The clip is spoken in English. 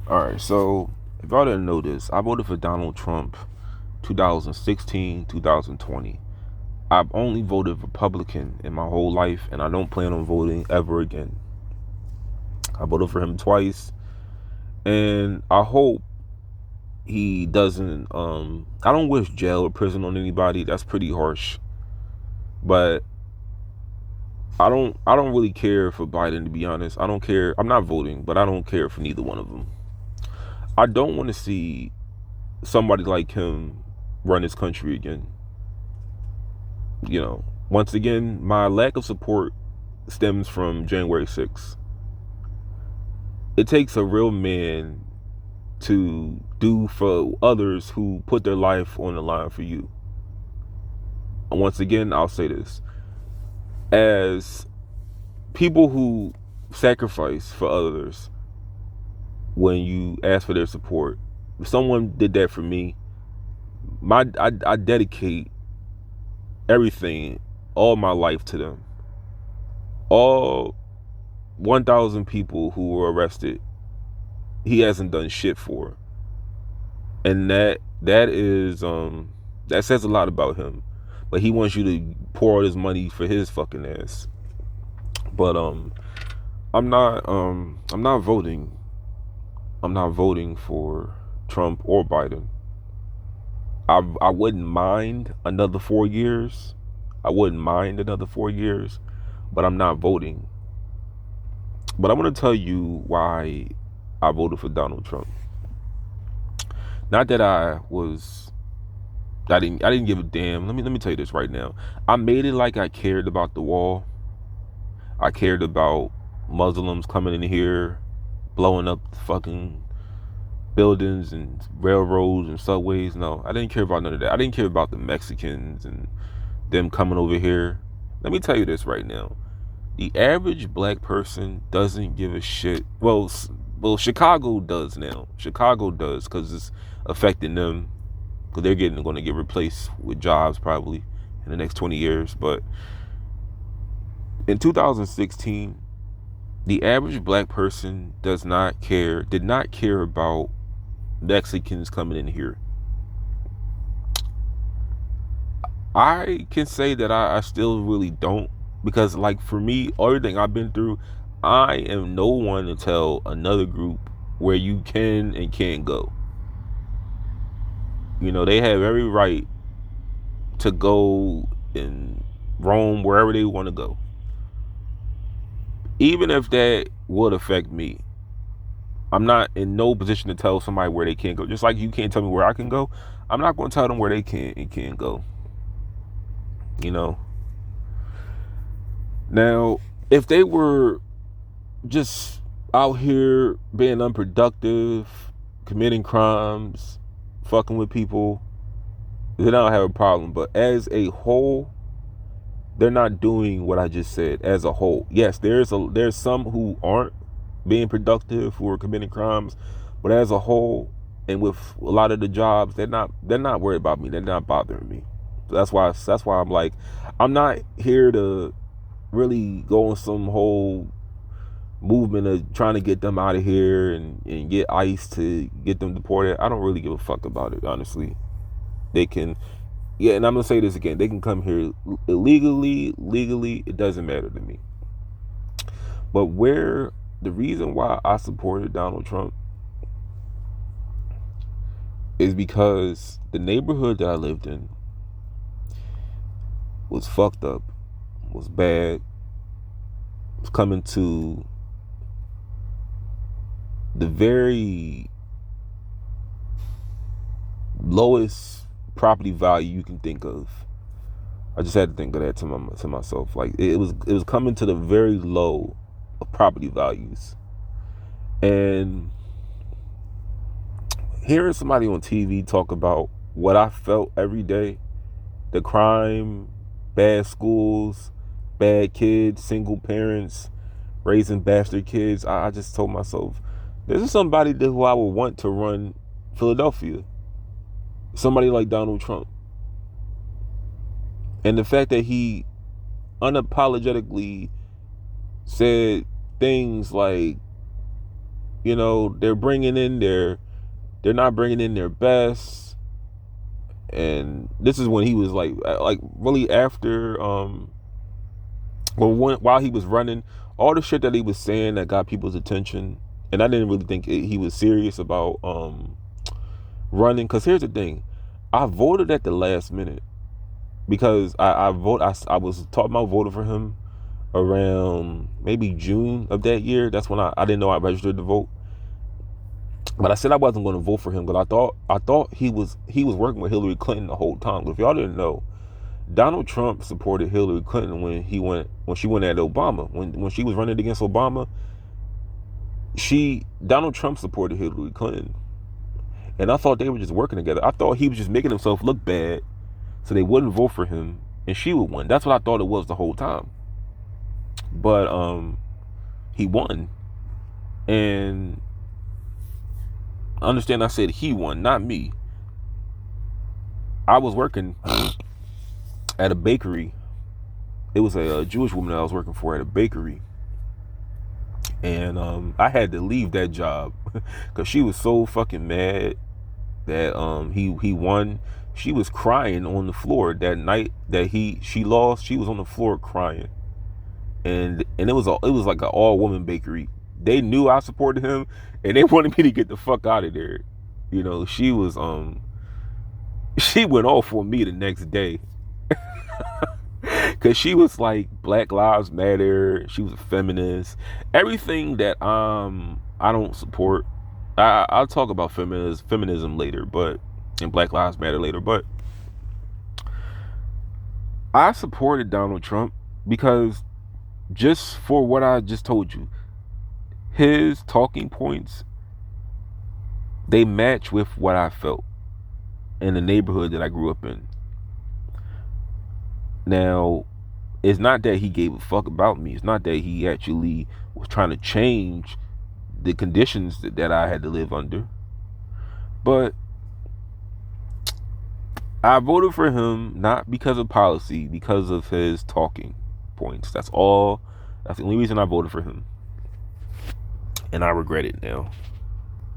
All right, so if y'all didn't know this, I voted for Donald Trump 2016, 2020. I've only voted Republican in my whole life, and I don't plan on voting ever again. I voted for him twice, and I hope he doesn't. I don't wish jail or prison on anybody. That's pretty harsh. But I don't really care for Biden, to be honest. I don't care. I'm not voting, but I don't care for neither one of them. I don't want to see somebody like him run this country again. Once again, my lack of support stems from January 6th. It takes a real man to do for others who put their life on the line for you. And once again, I'll say this. As people who sacrifice for others when you ask for their support, if someone did that for me, I dedicate everything, all my life to them. All 1,000 people who were arrested, he hasn't done shit for. And that says a lot about him. But he wants you to pour all his money for his fucking ass. But I'm not voting. I'm not voting for Trump or Biden. I wouldn't mind another 4 years. I wouldn't mind another 4 years, but I'm not voting. But I'm gonna tell you why I voted for Donald Trump. Not that I didn't give a damn. Let me tell you this right now. I made it like I cared about the wall. I cared about Muslims coming in here, blowing up fucking buildings and railroads and subways. No, I didn't care about none of that. I didn't care about the Mexicans and them coming over here. Let me tell you this right now. The average black person doesn't give a shit. Well, Chicago does now. Chicago does because it's affecting them, because they're going to get replaced with jobs probably in the next 20 years. But in 2016, the average black person did not care about Mexicans coming in here. I can say that I still really don't, because like for me, everything I've been through, I am no one to tell another group where you can and can't go. They have every right to go and roam wherever they want to go. Even if that would affect me, I'm not in no position to tell somebody where they can't go. Just like you can't tell me where I can go, I'm not going to tell them where they can and can't go. Now, if they were just out here being unproductive, committing crimes, fucking with people, then I don't have a problem. But as a whole, they're not doing what I just said. As a whole, yes, there's some who aren't being productive, who are committing crimes, but as a whole, and with a lot of the jobs, they're not worried about me. They're not bothering me. So that's why I'm like, I'm not here to really go on some whole movement of trying to get them out of here and get ICE to get them deported. I don't really give a fuck about it, honestly. They can, yeah, and I'm gonna say this again. They can come here illegally, legally. It doesn't matter to me. But the reason why I supported Donald Trump is because the neighborhood that I lived in was fucked up, was bad, was coming to the very lowest property value you can think of. I just had to think of that to myself. Like it was coming to the very low of property values. And hearing somebody on TV talk about what I felt every day, the crime, bad schools, bad kids, single parents, raising bastard kids, I just told myself, this is somebody who I would want to run Philadelphia. Somebody like Donald Trump. And the fact that he unapologetically said things like You know, they're not bringing in their best. And this is when he was like really after while he was running, all the shit that he was saying that got people's attention. And I didn't really think he was serious about running. Because here's the thing, I voted at the last minute because I was talking about voting for him around maybe June of that year. That's when I didn't know I registered to vote. But I said I wasn't going to vote for him because I thought he was working with Hillary Clinton the whole time. If y'all didn't know, Donald Trump supported Hillary Clinton when she went at Obama. When she was running against Obama, Donald Trump supported Hillary Clinton. And I thought they were just working together. I thought he was just making himself look bad so they wouldn't vote for him and she would win. That's what I thought it was the whole time. But he won. And understand I said he won, not me. I was working at a bakery. It was a Jewish woman that I was working for at a bakery. And I had to leave that job because she was so fucking mad that he won. She was crying on the floor that night that she lost. She was on the floor crying. And it was like an all woman bakery. They knew I supported him and they wanted me to get the fuck out of there. You know, she was she went off on me the next day. Cause she was like Black Lives Matter. She was a feminist. Everything that I don't support. I'll talk about feminism later, but and Black Lives Matter later. But I supported Donald Trump because just for what I just told you, his talking points, they match with what I felt in the neighborhood that I grew up in. Now, it's not that he gave a fuck about me. It's not that he actually was trying to change the conditions that I had to live under. But I voted for him not because of policy, because of his talking points. That's all. That's the only reason I voted for him. And I regret it now.